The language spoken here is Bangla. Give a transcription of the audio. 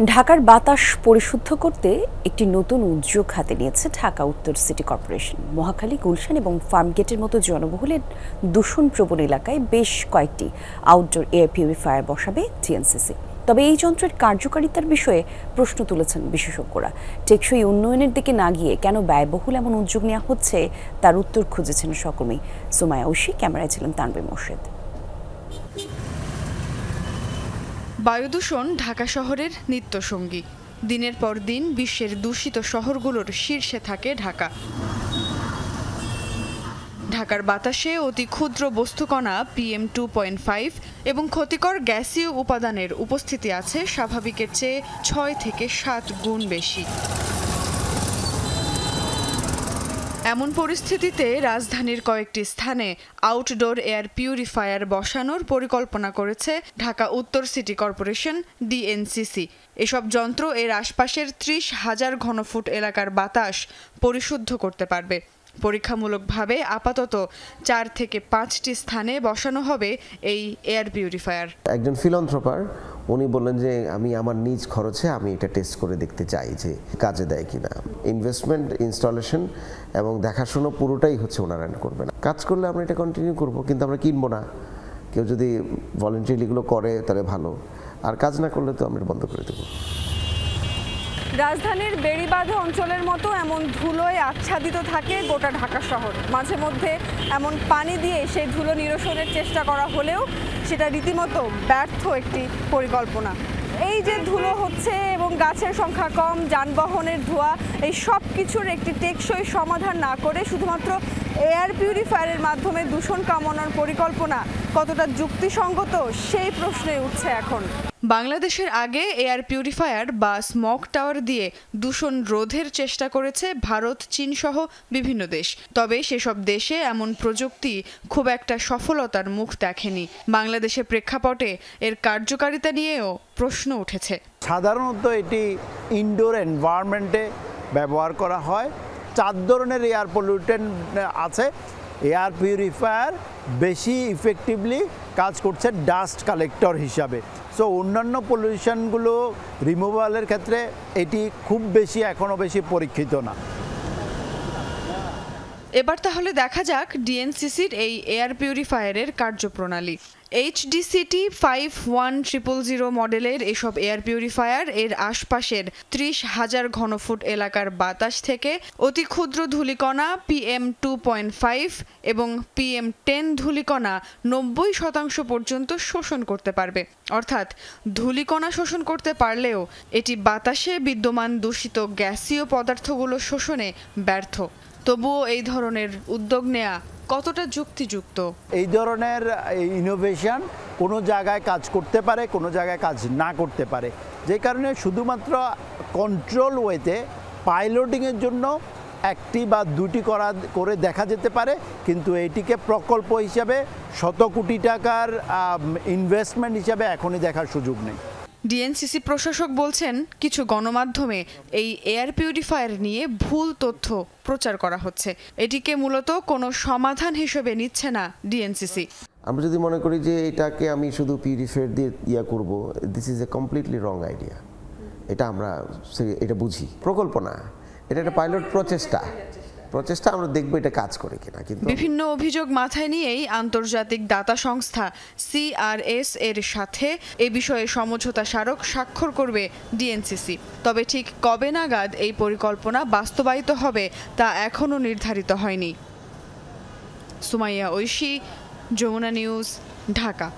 ঢাকার বাতাস পরিশুদ্ধ করতে একটি নতুন উদ্যোগ হাতে নিয়েছে ঢাকা উত্তর সিটি কর্পোরেশন। মহাখালী, গুলশান এবং ফার্মগেটের মতো জনবহুলের দূষণপ্রবণ এলাকায় বেশ কয়েকটি আউটডোর এয়ার পিউরিফায়ার বসাবে ডিএনসিসি। তবে এই যন্ত্রের কার্যকারিতার বিষয়ে প্রশ্ন তুলেছেন বিশেষজ্ঞরা। টেকসই উন্নয়নের দিকে না গিয়ে কেন ব্যয়বহুল এমন উদ্যোগ নেওয়া হচ্ছে তার উত্তর খুঁজেছেন সহকর্মী সুমাইয়া ঐশী। ক্যামেরায় ছিলেন তানভীর মোর্শেদ। বায়ু দূষণ ঢাকা শহরের নিত্যসঙ্গী। দিনের পর দিন বিশ্বের দূষিত শহরগুলোর শীর্ষে থাকে ঢাকা। ঢাকার বাতাসে অতি ক্ষুদ্র বস্তুকণা PM2.5 এবং ক্ষতিকর গ্যাসীয় উপাদানের উপস্থিতি আছে স্বাভাবিকের চেয়ে 6 থেকে 7 গুণ বেশি। এমন পরিস্থিতিতে রাজধানীর কয়েকটি স্থানে আউটডোর এয়ার পিউরিফায়ার বসানোর পরিকল্পনা করেছে ঢাকা উত্তর সিটি কর্পোরেশন ডিএনসিসি। এসব যন্ত্র এর আশপাশের 30,000 ঘনফুট এলাকার বাতাস পরিশুদ্ধ করতে পারবে। পরীক্ষামূলকভাবে আপাতত 4 থেকে 5টি স্থানে বসানো হবে এই এয়ার পিউরিফায়ার। একজন ফিলান্থ্রপার উনি বললেন যে আমি আমার নিজ খরচে আমি এটা টেস্ট করে দেখতে চাই যে কাজে দেয় কিনা। ইনভেস্টমেন্ট, ইনস্টলেশন এবং দেখাশোনা পুরোটাই হচ্ছে ওনারা করবেন। কাজ করলে আমরা এটা কন্টিনিউ করব, কিন্তু আমরা কিনবো না। কেউ যদি ভলেন্টারিলি এগুলো করে তাহলে ভালো, আর কাজ না করলে তো আমরা বন্ধ করে দেবো। রাজধানীর বেড়িবাঁধ অঞ্চলের মতো এমন ধুলোয় আচ্ছাদিত থাকে গোটা ঢাকা শহর। মাঝে মধ্যে এমন পানি দিয়ে সেই ধুলো নিরসনের চেষ্টা করা হলেও সেটা রীতিমতো ব্যর্থ একটি পরিকল্পনা। এই যে ধুলো হচ্ছে এবং গাছের সংখ্যা কম, যানবাহনের ধোঁয়া, এই সব কিছুর একটি টেকসই সমাধান না করে শুধুমাত্র এয়ার পিউরিফায়ারের মাধ্যমে দূষণ কমানোর পরিকল্পনা কতটা যুক্তিসঙ্গত সেই প্রশ্নে উঠছে এখন। বাংলাদেশের আগে এয়ার পিউরিফায়ার বা স্মগ টাওয়ার দিয়ে দূষণ রোধের চেষ্টা করেছে ভারত, চীন সহ বিভিন্ন দেশ। তবে সেসব দেশে এমন প্রযুক্তি খুব একটা সফলতার মুখ দেখেনি। বাংলাদেশের প্রেক্ষাপটে এর কার্যকারিতা নিয়েও প্রশ্ন উঠেছে। সাধারণত এটি ইনডোর এনভায়রনমেন্টে ব্যবহার করা হয়। 4 ধরনের এয়ার পলিউটেন্ট আছে। এয়ার পিউরিফায়ার বেশি ইফেক্টিভলি কাজ করছে ডাস্ট কালেক্টর হিসাবে। সো অন্যান্য পলিউশনগুলো রিমুভালের ক্ষেত্রে এটি খুব বেশি এখনও বেশি পরীক্ষিত না। এবার তাহলে দেখা যাক ডিএনসিসির এই এয়ার পিউরিফায়ারের কার্যপ্রণালী। HDCT 51000 মডেলের এসব এয়ার পিউরিফায়ার এর আশপাশের 30,000 ঘনফুট এলাকার বাতাস থেকে অতি ক্ষুদ্র ধূলিকণা PM2.5 এবং PM10 ধূলিকণা 90% পর্যন্ত শোষণ করতে পারবে। অর্থাৎ ধূলিকণা শোষণ করতে পারলেও এটি বাতাসে বিদ্যমান দূষিত গ্যাসীয় পদার্থগুলো শোষণে ব্যর্থ। তবুও এই ধরনের উদ্যোগ নেওয়া কতটা যুক্তিযুক্ত? এই ধরনের ইনোভেশন কোনো জায়গায় কাজ করতে পারে, কোনো জায়গায় কাজ না করতে পারে। যে কারণে শুধুমাত্র কন্ট্রোল ওয়েতে পাইলটিংয়ের জন্য 1টি বা 2টি করে দেখা যেতে পারে, কিন্তু এটিকে প্রকল্প হিসাবে 100 কোটি টাকার ইনভেস্টমেন্ট হিসাবে এখনই দেখার সুযোগ নেই। ডিএনসিসি প্রশাসক বলছেন, কিছু গণমাধ্যমে এই এয়ার পিউরিফায়ার নিয়ে ভুল তথ্য প্রচার করা হচ্ছে। এটিকে মূলত কোনো সমাধান হিসেবে নিচ্ছে না ডিএনসিসি। আমরা যদি মনে করি যে এটাকে আমি শুধু পিউরিফায়ার দিয়ে করব, this is a completely wrong idea. এটা বুঝি প্রকল্প না, এটা একটা পাইলট প্রচেষ্টা। আমরা দেখবো এটা কাজ করে কিনা। কিন্তু বিভিন্ন অভিযোগ মাথায় নিয়েই আন্তর্জাতিক দাতা সংস্থা CRS এর সাথে এ বিষয়ে সমঝোতা স্মারক স্বাক্ষর করবে ডিএনসিসি। তবে ঠিক কবে নাগাদ এই পরিকল্পনা বাস্তবায়িত হবে তা এখনও নির্ধারিত হয়নি। সুমাইয়া ঐশী, যমুনা নিউজ, ঢাকা।